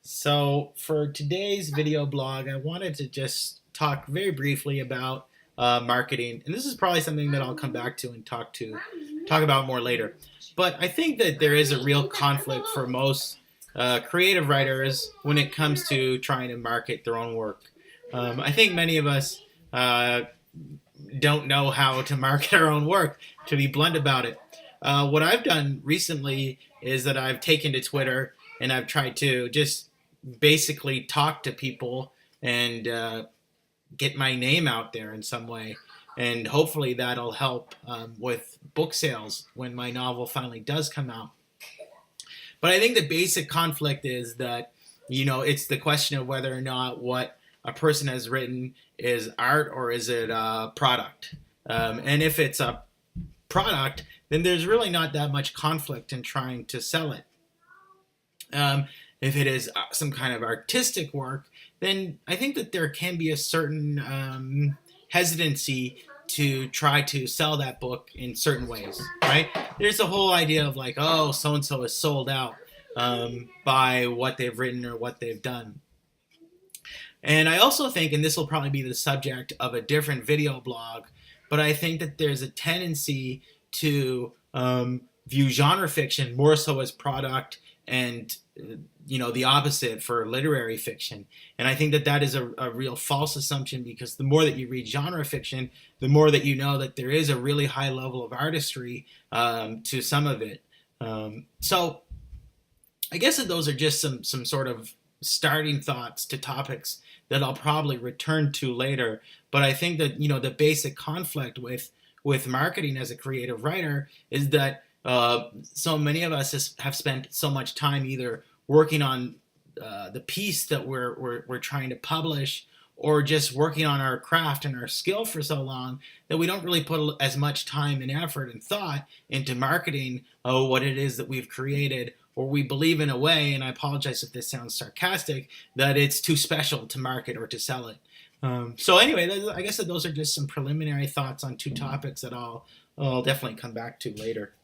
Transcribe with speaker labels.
Speaker 1: So for today's video blog, I wanted to just talk very briefly about marketing, and this is probably something that I'll come back to and talk about more later. But I think that there is a real conflict for most creative writers when it comes to trying to market their own work. I think many of us uh, don't know how to market our own work, to be blunt about it. What I've done recently is that I've taken to Twitter and I've tried to just basically talk to people and get my name out there in some way. And hopefully that'll help with book sales when my novel finally does come out. But I think the basic conflict is that, it's the question of whether or not what a person has written is art or is it a product. And if it's a product, then there's really not that much conflict in trying to sell it. If it is some kind of artistic work, then I think that there can be a certain hesitancy to try to sell that book in certain ways, right? There's a whole idea of like, oh, so and so is sold out by what they've written or what they've done. And I also think, and this will probably be the subject of a different video blog, but I think that there's a tendency to view genre fiction more so as product and the opposite for literary fiction. And I think that that is a real false assumption, because the more that you read genre fiction, the more that you know that there is a really high level of artistry to some of it. So I guess that those are just some sort of starting thoughts to topics that I'll probably return to later. But I think that the basic conflict with marketing as a creative writer is that so many of us have spent so much time either working on the piece that we're trying to publish, or just working on our craft and our skill for so long that we don't really put as much time and effort and thought into marketing what it is that we've created, or we believe in a way, and I apologize if this sounds sarcastic, that it's too special to market or to sell it. So anyway, I guess that those are just some preliminary thoughts on two topics that I'll definitely come back to later.